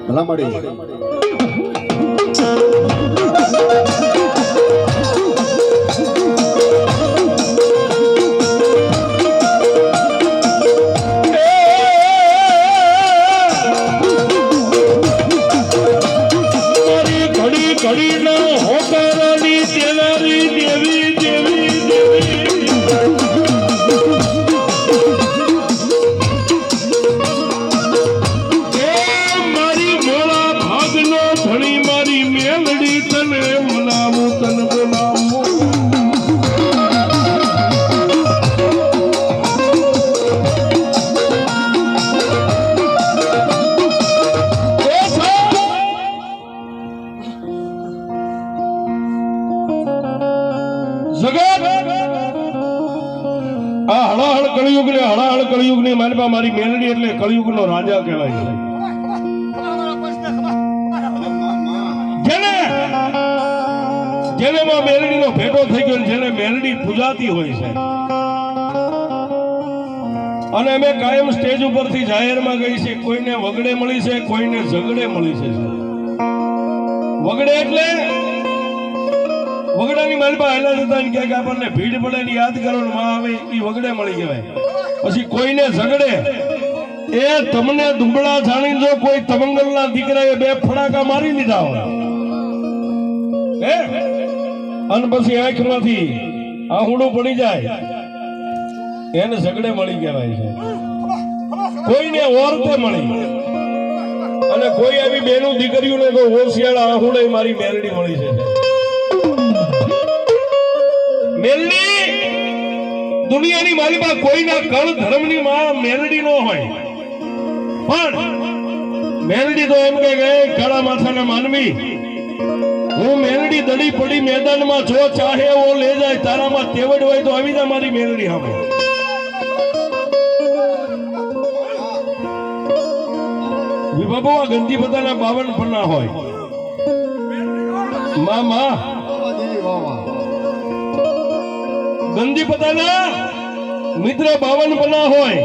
ભલા મળી કળિયુગ ની માલપા મારી મેલડી એટલે કળિયુગ નો રાજા કહેવાય છે. જેને માં મેલડી નો ભેટો થઈ ગયો, જેને મેલડી પૂજાતી હોય છે. અને અમે કાયમ સ્ટેજ ઉપરથી જાહેરમાં ગઈ છે, કોઈને વગડે મળી છે, કોઈને ઝગડે મળી છે. વગડે એટલે વગડાની માલપા હેલા જતા કે આપણને ભીડ પડે ને યાદ કરો ને માં આવે એ વગડે મળી કહેવાય. પછી કોઈને ઝગડે એ તમને દુબળા જાણી જો કોઈ તમંગલના દીકરાએ બે ફડાકા મારી દીધા હોય અને પછી આંખમાંથી આહુડું પડી જાય એને ઝગડે મળી કહેવાય છે. કોઈને ઓરતે મળી અને કોઈ આવી બેનું દીકરીઓને તો હોશિયાળા આહુડે મારી મેલડી મળી છે. મેલડી દુનિયાની માલિકા કોઈના કળ ધર્મની માં મેલડી નો હોય, પણ મેલડી તો એમ કે કાળા માથાના માનવી હું મેલડી દડી પડી મેદાનમાં જો ચાહે એવો લે જાય, તારામાં તેવડ હોય તો આવી જા મારી મેલડી સામે. બાબુ આ ગંદી બધાના 52 પન્ના હોય મામા ગંદી પતાના મિત્ર 52 પન્ના હોય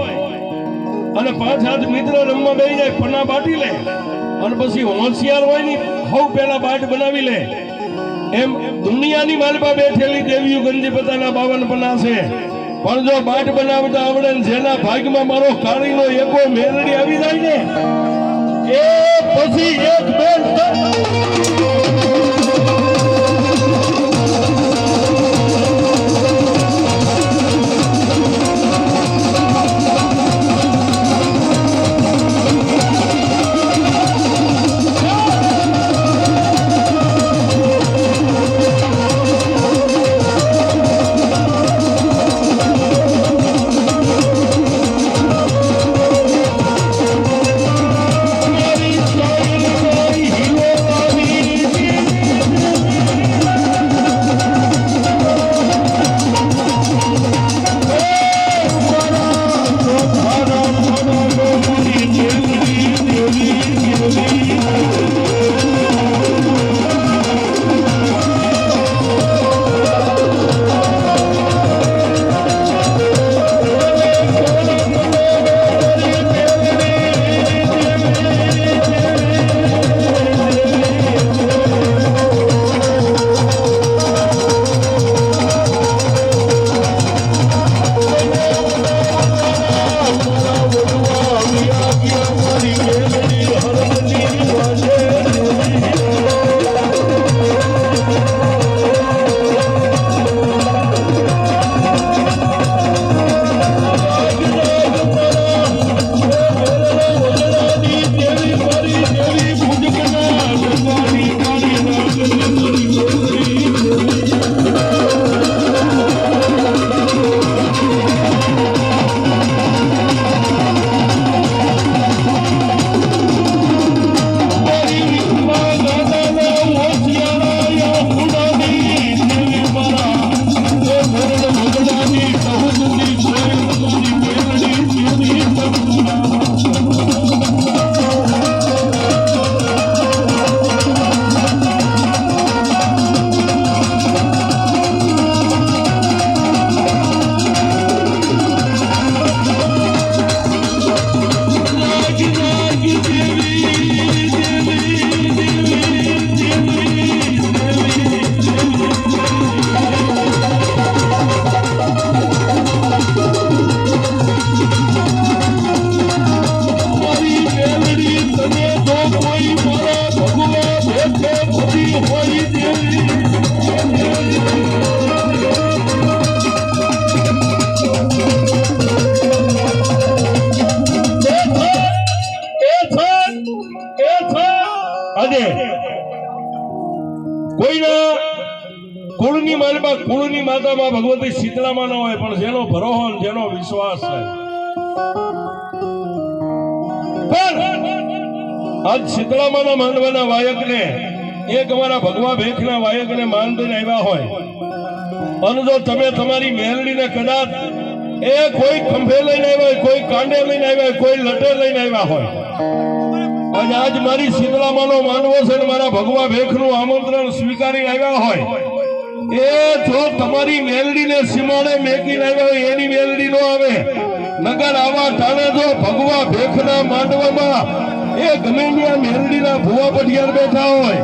અને 5 હાથ મિત્ર રમવા બેસી જાય, પન્ના બાટી લે અને પછી હોશિયાર હોય ને હવ પેલા બાટ બનાવી લે. એમ દુનિયાની માલપા બેઠેલી દેવીઓ ગંદી પતાના 52 પન્ના છે, પણ જો બાટ બનાવતા આવડે ને જેના ભાગમાં મારો કાળીનો એકો મેલડી આવી જાય ને એ પછી એક બે કુળની માતામાં ભગવતી શીતળામાં ન હોય, પણ જેનો ભરોહો ને જેનો વિશ્વાસ છે. આજ શીતળામાના માંડવાના વાયકને એક અમારા ભગવા ભેખના વાયકને માન દઈને આવ્યા હોય, અને જો તમે તમારી મેલડીને કદાચ એ કોઈ ખંભે લઈને આવ્યા હોય, કોઈ કાંડે લઈને આવ્યા હોય, કોઈ લટે લઈને આવ્યા હોય, અને આજ મારી શીતળામાનો માંડવો છે ને મારા ભગવા ભેખનું આમંત્રણ સ્વીકારી આવ્યા હોય, એ જો તમારી મેલડીને સીમાડે મેકીને આવ્યા હોય એની મેલડી નો આવે. નગર આવા ટાણે જો ભગવા ભેખના માંડવામાં એ ગમે ત્યાં મેલડીના ભુવા પઢિયાર બેઠા હોય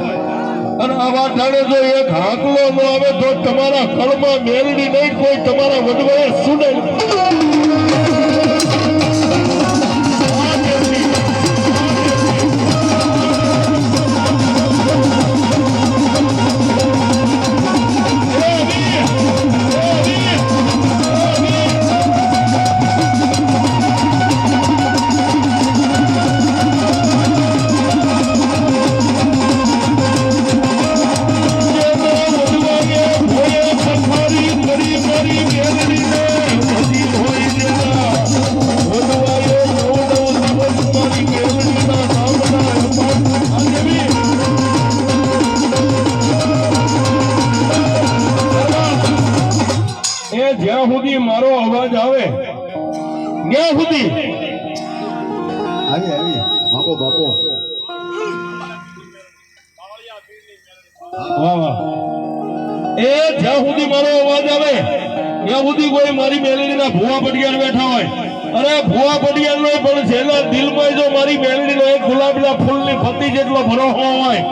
અને આવા ટાણે જો એક હાકલો ન આવે તો તમારા કળમાં મેલડી નહીં, કોઈ તમારા વડવાએ સુને. જ્યાં સુધી મારો અવાજ આવે ત્યાં સુધી બાપો બાપો એ જ્યાં સુધી મારો અવાજ આવે ત્યાં સુધી કોઈ મારી મેલડીના ભુવા પટિયાર બેઠા હોય, અરે ભુવા પટિયાર નો પણ જેના દિલમાં જો મારી મેલડીનો એક ગુલાબના ફૂલની પત્તી જેટલો ભરોસો હોય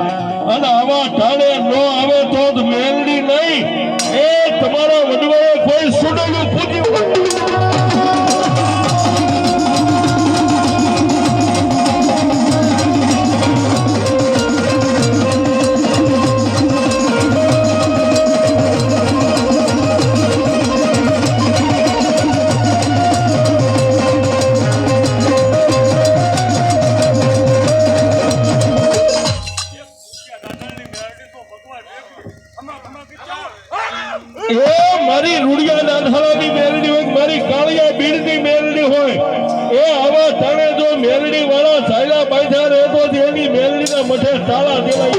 અને આવા ટાણે ન આવે તો જ મેલડી નહીં, એ તમારા વડવાએ કોઈ સુડેલું પૂજ્યું. મારી રૂડિયા નાથાળાની મેલડી હોય, મારી કાળિયા બીડની મેલડી હોય, એ આવા ટાણે જો મેલડી વાળા ચાલ્યા પાછા રહેતો એની મેલડીના મઠે તાળા દેવાય.